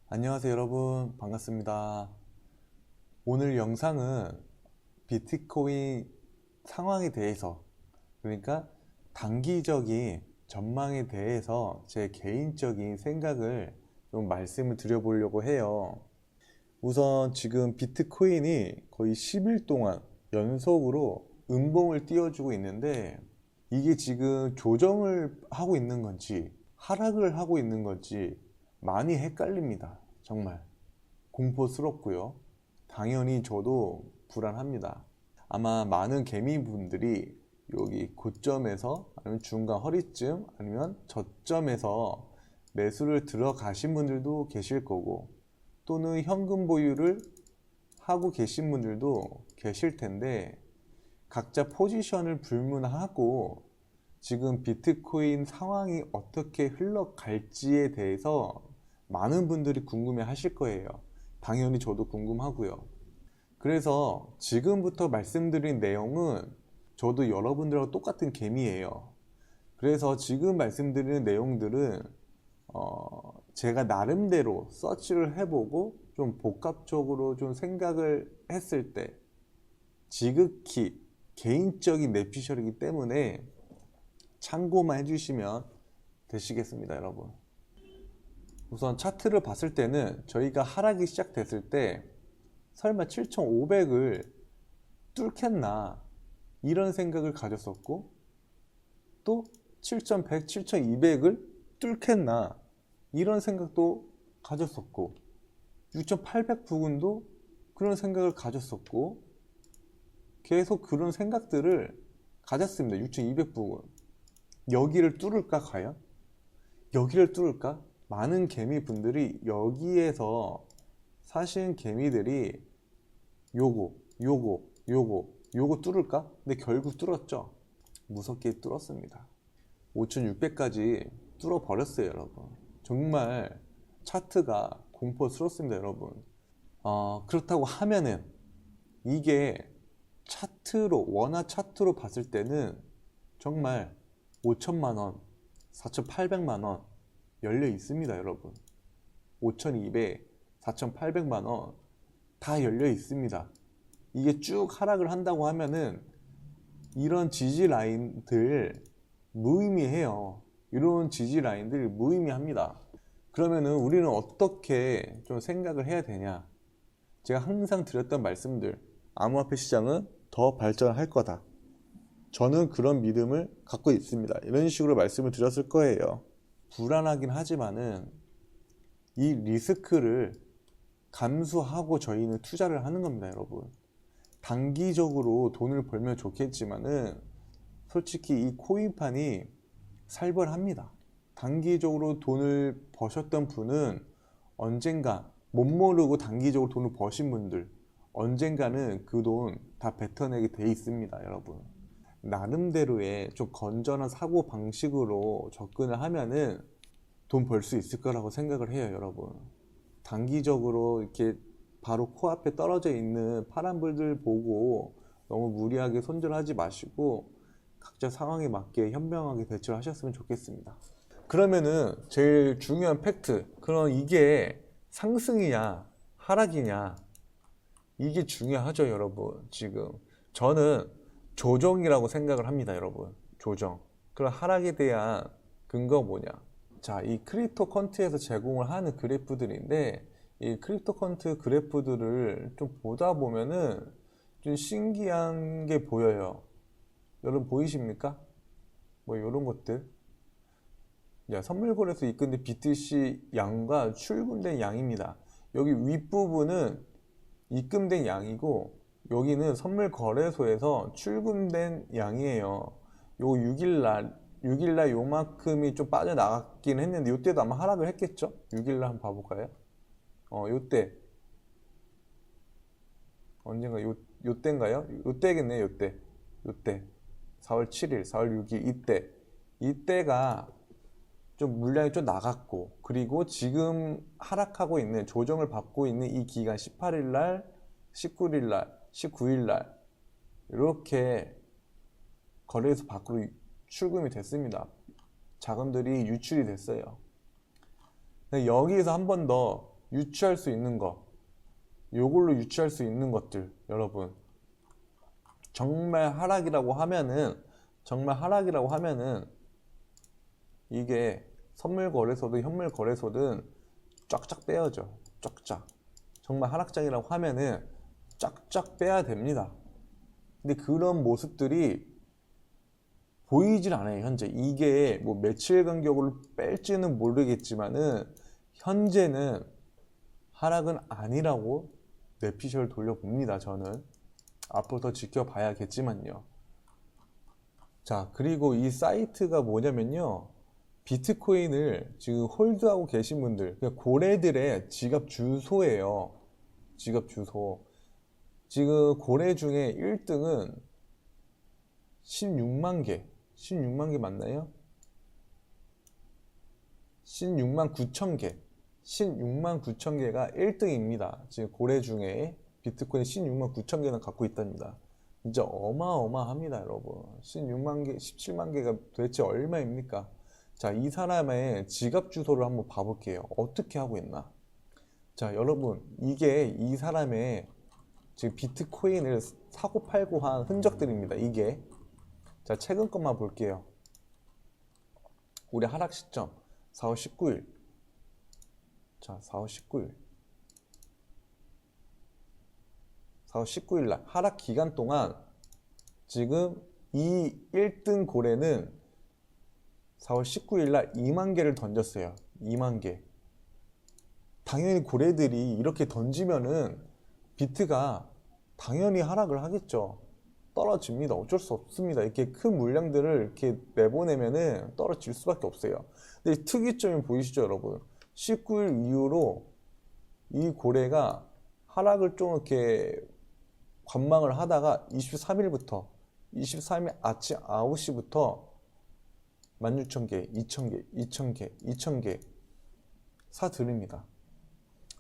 안녕하세요 여러분, 반갑습니다. 오늘 영상은 비트코인 상황에 대해서, 그러니까 단기적인 전망에 대해서 제 개인적인 생각을 좀 말씀을 드려보려고 해요. 우선 지금 비트코인이 거의 10일 동안 연속으로 음봉을 띄워주고 있는데, 이게 지금 조정을 하고 있는 건지 하락을 하고 있는 건지 많이 헷갈립니다. 정말 공포스럽고요. 당연히 저도 불안합니다. 아마 많은 개미분들이 여기 고점에서, 아니면 중간 허리쯤, 아니면 저점에서 매수를 들어가신 분들도 계실 거고, 또는 현금 보유를 하고 계신 분들도 계실 텐데, 각자 포지션을 불문하고 지금 비트코인 상황이 어떻게 흘러갈지에 대해서 많은 분들이 궁금해 하실 거예요. 당연히 저도 궁금하고요. 그래서 지금부터 말씀드린 내용은 저도 여러분들하고 똑같은 개미예요. 그래서 지금 말씀드리는 내용들은 제가 나름대로 서치를 해보고 좀 복합적으로 좀 생각을 했을 때 지극히 개인적인 내피셜이기 때문에 참고만 해주시면 되시겠습니다, 여러분. 우선 차트를 봤을 때는 저희가 하락이 시작됐을 때 설마 7,500을 뚫겠나 이런 생각을 가졌었고, 또 7,100, 7,200을 뚫겠나 이런 생각도 가졌었고, 6,800 부근도 그런 생각을 가졌었고, 계속 그런 생각들을 가졌습니다. 6,200 부근 여기를 뚫을까 과연? 여기를 뚫을까? 많은 개미 분들이 여기에서 사신 개미들이 요거 뚫을까? 근데 결국 뚫었죠. 무섭게 뚫었습니다. 5600까지 뚫어 버렸어요, 여러분. 정말 차트가 공포스럽습니다, 여러분. 그렇다고 하면은 이게 차트로, 원화 차트로 봤을 때는 정말 5천만 원, 4,800만 원 열려 있습니다, 여러분. 5,200, 4,800만 원 다 열려 있습니다. 이게 쭉 하락을 한다고 하면은 이런 지지 라인들 무의미해요. 이런 지지 라인들 무의미합니다. 그러면은 우리는 어떻게 좀 생각을 해야 되냐? 제가 항상 드렸던 말씀들, 암호화폐 시장은 더 발전할 거다. 저는 그런 믿음을 갖고 있습니다. 이런 식으로 말씀을 드렸을 거예요. 불안하긴 하지만은 이 리스크를 감수하고 저희는 투자를 하는 겁니다, 여러분. 단기적으로 돈을 벌면 좋겠지만은 솔직히 이 코인판이 살벌합니다. 단기적으로 돈을 버셨던 분은 언젠가, 못 모르고 단기적으로 돈을 버신 분들 언젠가는 그 돈 다 뱉어내게 돼 있습니다, 여러분. 나름대로의 좀 건전한 사고 방식으로 접근을 하면은 돈 벌 수 있을 거라고 생각을 해요, 여러분. 단기적으로 이렇게 바로 코앞에 떨어져 있는 파란불들 보고 너무 무리하게 손절하지 마시고 각자 상황에 맞게 현명하게 대처를 하셨으면 좋겠습니다. 그러면은 제일 중요한 팩트, 그럼 이게 상승이냐 하락이냐, 이게 중요하죠, 여러분. 지금 저는 조정이라고 생각을 합니다, 여러분. 조정. 그럼 하락에 대한 근거 뭐냐? 자, 이 크립토컨트에서 제공을 하는 그래프들인데, 이 크립토컨트 그래프들을 좀 보다 보면은 좀 신기한 게 보여요. 여러분 보이십니까? 뭐 이런 것들. 야, 선물거래소 입금된 BTC 양과 출금된 양입니다. 여기 윗부분은 입금된 양이고, 여기는 선물거래소에서 출금된 양이에요. 요 6일날 요만큼이 좀 빠져나갔긴 했는데, 요때도 아마 하락을 했겠죠? 6일날 한번 봐볼까요? 요때 언젠가 요때인가요? 요때겠네. 요때 4월 7일 4월 6일 이때가 좀 물량이 좀 나갔고, 그리고 지금 하락하고 있는, 조정을 받고 있는 이 기간 18일날 19일날 19일날 이렇게 거래소 밖으로 출금이 됐습니다. 자금들이 유출이 됐어요. 여기에서 한 번 더 유추할 수 있는 거, 요걸로 유추할 수 있는 것들, 여러분 정말 하락이라고 하면은 이게 선물 거래소든 현물 거래소든 쫙쫙 빼야죠. 쫙쫙. 정말 하락장이라고 하면은 쫙쫙 빼야 됩니다. 근데 그런 모습들이 보이질 않아요, 현재. 이게 뭐 며칠 간격으로 뺄지는 모르겠지만은 현재는 하락은 아니라고 뇌피셜 돌려봅니다, 저는. 앞으로 더 지켜봐야겠지만요. 자, 그리고 이 사이트가 뭐냐면요, 비트코인을 지금 홀드하고 계신 분들, 그러니까 고래들의 지갑 주소예요. 지갑 주소. 지금 고래 중에 1등은 16만 개. 16만 개 맞나요? 16만 9천 개. 16만 9천 개가 1등입니다. 지금 고래 중에 비트코인 16만 9천 개는 갖고 있답니다. 진짜 어마어마합니다, 여러분. 16만 개, 17만 개가 도대체 얼마입니까? 자, 이 사람의 지갑 주소를 한번 봐볼게요. 어떻게 하고 있나? 자, 여러분, 이게 이 사람의 지금 비트코인을 사고 팔고 한 흔적들입니다. 이게. 자, 최근 것만 볼게요. 우리 하락 시점 4월 19일. 자, 4월 19일. 4월 19일 날 하락 기간 동안 지금 이 1등 고래는 4월 19일 날 2만 개를 던졌어요. 2만 개. 당연히 고래들이 이렇게 던지면은 비트가 당연히 하락을 하겠죠. 떨어집니다. 어쩔 수 없습니다. 이렇게 큰 물량들을 이렇게 내보내면은 떨어질 수밖에 없어요. 근데 특이점이 보이시죠, 여러분? 19일 이후로 이 고래가 하락을 좀 이렇게 관망을 하다가 23일부터 23일 아침 9시부터 16,000개, 2,000개, 2,000개, 2,000개 사들입니다.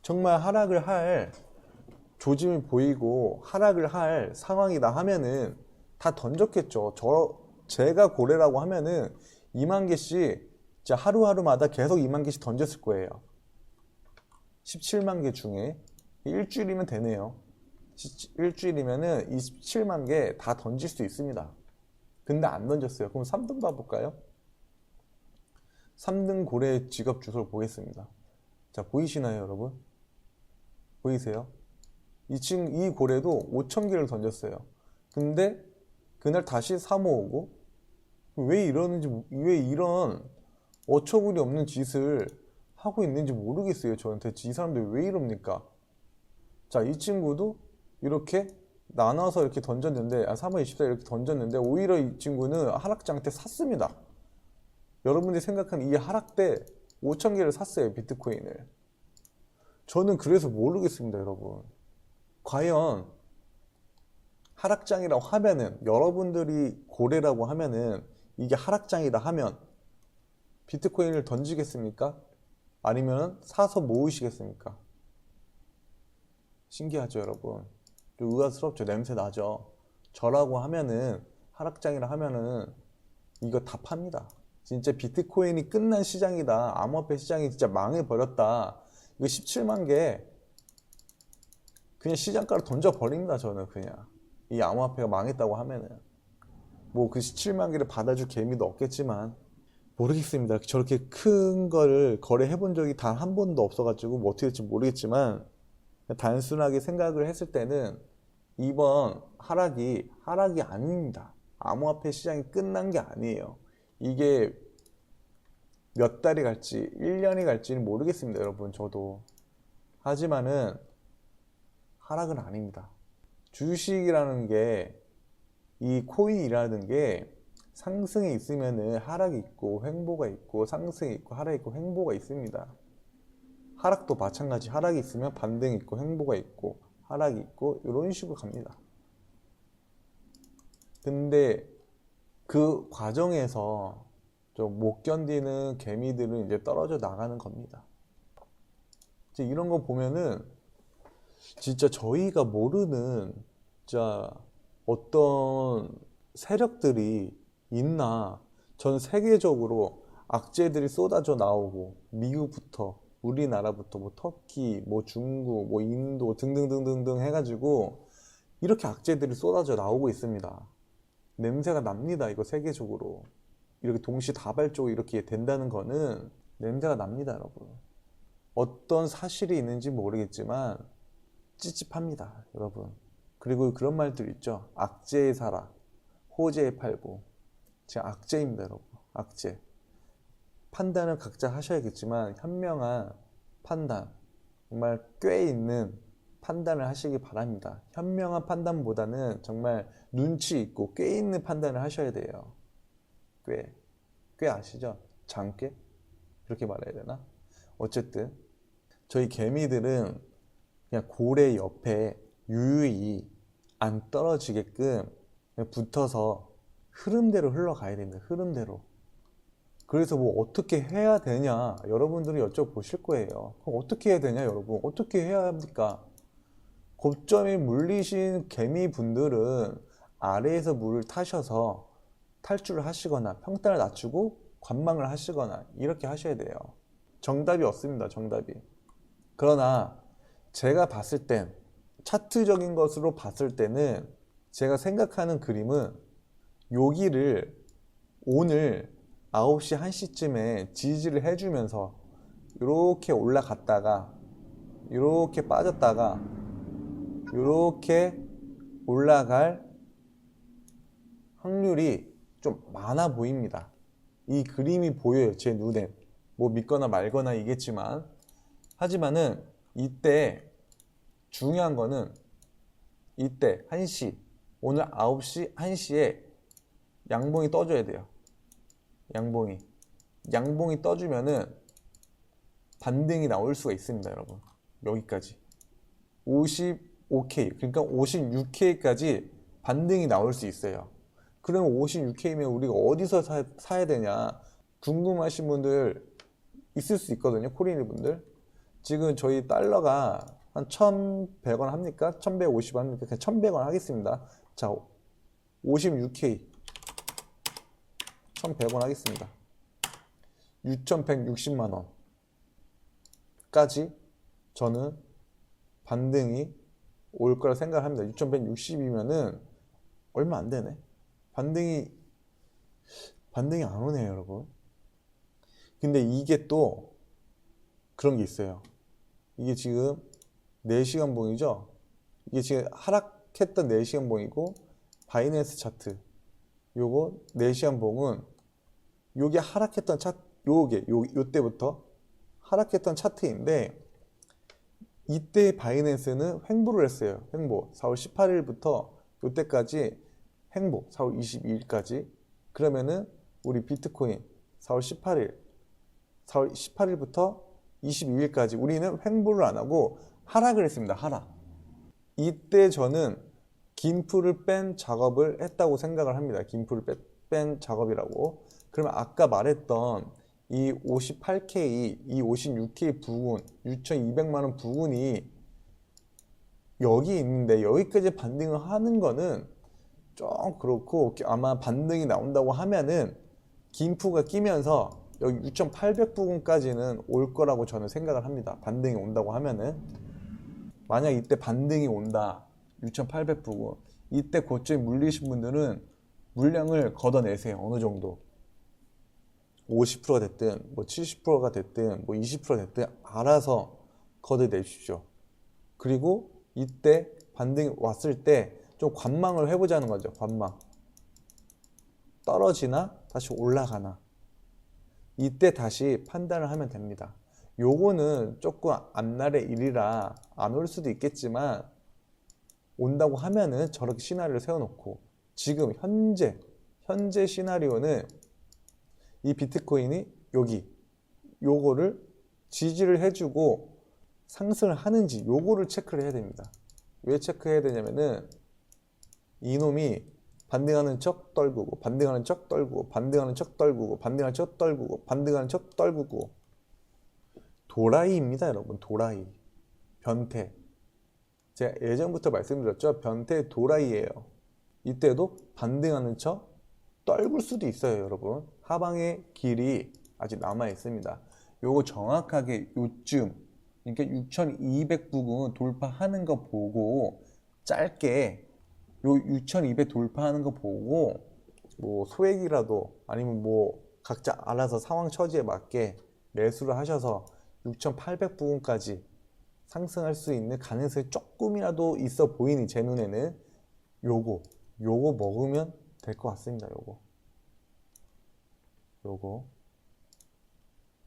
정말 하락을 할 조짐이 보이고 하락을 할 상황이다 하면은 다 던졌겠죠. 제가 고래라고 하면은 2만 개씩 진짜 하루하루마다 계속 2만 개씩 던졌을 거예요. 17만 개 중에 일주일이면 되네요. 일주일이면은 27만 개 다 던질 수 있습니다. 근데 안 던졌어요. 그럼 3등 봐볼까요? 3등 고래 지갑 주소를 보겠습니다. 자, 보이시나요, 여러분? 보이세요? 이 고래도 5,000개를 던졌어요. 근데 그날 다시 사 모으고, 왜 이런 어처구니 없는 짓을 하고 있는지 모르겠어요. 저한테 이 사람들 왜 이럽니까? 자, 이 친구도 이렇게 나눠서 이렇게 던졌는데, 3월 24일 이렇게 던졌는데, 오히려 이 친구는 하락장 때 샀습니다. 여러분들이 생각하는 이 하락 때 5,000개를 샀어요, 비트코인을. 저는 그래서 모르겠습니다, 여러분. 과연 하락장이라고 하면은, 여러분들이 고래라고 하면은, 이게 하락장이다 하면 비트코인을 던지겠습니까? 아니면 사서 모으시겠습니까? 신기하죠, 여러분? 좀 의아스럽죠? 냄새 나죠? 저라고 하면은, 하락장이라 하면은 이거 다 팝니다. 진짜 비트코인이 끝난 시장이다, 암호화폐 시장이 진짜 망해버렸다, 이거 17만 개 그냥 시장가로 던져버립니다. 저는 그냥 이 암호화폐가 망했다고 하면은 뭐 그 17만 개를 받아줄 개미도 없겠지만 모르겠습니다. 저렇게 큰 거를 거래해 본 적이 단 한 번도 없어가지고 뭐 어떻게 될지 모르겠지만, 단순하게 생각을 했을 때는 이번 하락이 아닙니다. 암호화폐 시장이 끝난 게 아니에요. 이게 몇 달이 갈지 1년이 갈지는 모르겠습니다, 여러분. 저도. 하지만은 하락은 아닙니다. 주식이라는 게, 이 코인이라는 게 상승이 있으면은 하락이 있고 횡보가 있고, 상승이 있고 하락이 있고 횡보가 있습니다. 하락도 마찬가지. 하락이 있으면 반등이 있고 횡보가 있고 하락이 있고 이런 식으로 갑니다. 근데 그 과정에서 좀 못 견디는 개미들은 이제 떨어져 나가는 겁니다. 이제 이런 거 보면은 진짜 저희가 모르는 진짜 어떤 세력들이 있나. 전 세계적으로 악재들이 쏟아져 나오고, 미국부터 우리나라부터 뭐 터키, 뭐 중국, 뭐 인도 등등등등등 해가지고 이렇게 악재들이 쏟아져 나오고 있습니다. 냄새가 납니다. 이거 세계적으로 이렇게 동시다발적으로 이렇게 된다는 거는 냄새가 납니다, 여러분. 어떤 사실이 있는지 모르겠지만 찝찝합니다, 여러분. 그리고 그런 말들 있죠. 악재의 사라, 호재의 팔보. 제가 악재입니다, 여러분. 악재. 판단을 각자 하셔야겠지만 현명한 판단, 정말 꽤 있는 판단을 하시기 바랍니다. 현명한 판단보다는 정말 눈치 있고 꽤 있는 판단을 하셔야 돼요. 꽤 아시죠? 장꽤? 그렇게 말해야 되나? 어쨌든 저희 개미들은 그냥 고래 옆에 유유히 안 떨어지게끔 그냥 붙어서 흐름대로 흘러가야 됩니다. 흐름대로. 그래서 뭐 어떻게 해야 되냐 여러분들이 여쭤보실 거예요. 그럼 어떻게 해야 되냐 여러분? 어떻게 해야 합니까? 고점이 물리신 개미분들은 아래에서 물을 타셔서 탈출을 하시거나 평단을 낮추고 관망을 하시거나 이렇게 하셔야 돼요. 정답이 없습니다. 정답이. 그러나 제가 봤을 땐 차트적인 것으로 봤을 때는 제가 생각하는 그림은 여기를 오늘 9시 1시쯤에 지지를 해주면서 이렇게 올라갔다가 이렇게 빠졌다가 이렇게 올라갈 확률이 좀 많아 보입니다. 이 그림이 보여요. 제 눈에. 뭐 믿거나 말거나 이겠지만 하지만은 이때 중요한 거는 이때 1시 오늘 9시 1시에 양봉이 떠줘야 돼요. 양봉이 떠주면은 반등이 나올 수가 있습니다, 여러분. 여기까지 55K, 그러니까 56K까지 반등이 나올 수 있어요. 그러면 56K면 우리가 어디서 사야 되냐 궁금하신 분들 있을 수 있거든요. 코리니 분들. 지금 저희 달러가 한 1,100원 합니까? 1,150원 합니까? 그냥 1,100원 하겠습니다. 자, 56K 1,100원 하겠습니다. 6,160만 원까지 저는 반등이 올 거라 생각을 합니다. 6,160이면은 얼마 안 되네. 반등이 안 오네요, 여러분. 근데 이게 또 그런 게 있어요. 이게 지금 4시간 봉이죠. 이게 지금 하락했던 4시간 봉이고 바이낸스 차트 요거 4시간 봉은 요게 하락했던 차트, 요때부터 하락했던 차트인데 이때 바이낸스는 횡보를 했어요. 횡보. 4월 18일부터 요때까지 횡보. 4월 22일까지. 그러면은 우리 비트코인 4월 18일부터 22일까지 우리는 횡보를 안 하고 하락을 했습니다. 하락. 이때 저는 긴풀을 뺀 작업을 했다고 생각을 합니다. 긴풀을 뺀 작업이라고. 그러면 아까 말했던 이 58K, 이 56K 부근, 6,200만 원 부근이 여기 있는데 여기까지 반등을 하는 거는 좀 그렇고 아마 반등이 나온다고 하면은 긴푸가 끼면서 여기 6,800 부근까지는 올 거라고 저는 생각을 합니다. 반등이 온다고 하면은 만약 이때 반등이 온다 6,800 부근 이때 고점이 물리신 분들은 물량을 걷어내세요. 어느 정도 50%가 됐든 뭐 70%가 됐든 뭐 20%가 됐든 알아서 걷어내십시오. 그리고 이때 반등이 왔을 때 좀 관망을 해보자는 거죠. 관망. 떨어지나 다시 올라가나 이때 다시 판단을 하면 됩니다. 요거는 조금 앞날의 일이라 안 올 수도 있겠지만 온다고 하면은 저렇게 시나리오를 세워놓고 지금 현재 시나리오는 이 비트코인이 여기 요거를 지지를 해주고 상승을 하는지 요거를 체크를 해야 됩니다. 왜 체크해야 되냐면은 이놈이 반등하는 척 떨구고 반등하는 척 떨구고 반등하는 척 떨구고 반등하는 척 떨구고 반등하는 척 떨구고 도라이입니다, 여러분. 도라이. 변태. 제가 예전부터 말씀드렸죠. 변태 도라이예요. 이때도 반등하는 척 떨굴 수도 있어요, 여러분. 하방의 길이 아직 남아 있습니다. 요거 정확하게 요쯤, 그러니까 6200 부근 돌파하는 거 보고 짧게 요 6200 돌파하는 거 보고 뭐 소액이라도 아니면 뭐 각자 알아서 상황 처지에 맞게 매수를 하셔서 6800 부근까지 상승할 수 있는 가능성이 조금이라도 있어 보이니 제 눈에는 요거 먹으면 될 것 같습니다. 요거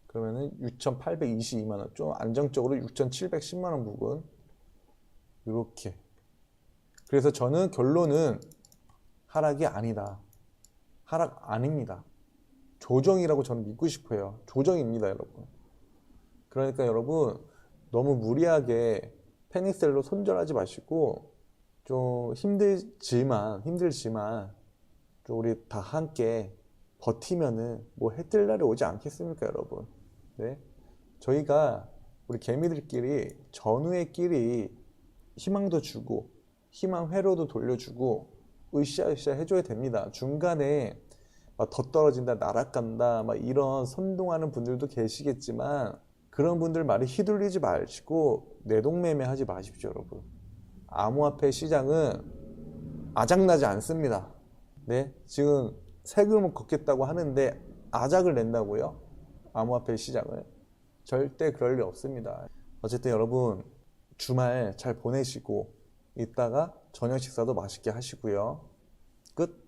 그러면은 6,822만원, 좀 안정적으로 6,710만원 부근 이렇게. 그래서 저는 결론은 하락이 아니다, 하락 아닙니다, 조정이라고 저는 믿고 싶어요. 조정입니다 여러분. 그러니까 여러분 너무 무리하게 패닉셀로 손절하지 마시고, 좀 힘들지만 좀 우리 다 함께 버티면은 뭐 해 뜰 날이 오지 않겠습니까 여러분. 네, 저희가 우리 개미들끼리 전우의끼리 희망도 주고 희망 회로도 돌려주고 으쌰으쌰 해줘야 됩니다. 중간에 막 더 떨어진다, 날아간다 막 이런 선동하는 분들도 계시겠지만 그런 분들 말에 휘둘리지 마시고 내동매매 하지 마십시오 여러분. 암호화폐 시장은 아작나지 않습니다. 네, 지금 세금을 걷겠다고 하는데 아작을 낸다고요? 암호화폐 시장을? 절대 그럴 리 없습니다. 어쨌든 여러분 주말 잘 보내시고 이따가 저녁 식사도 맛있게 하시고요. 끝.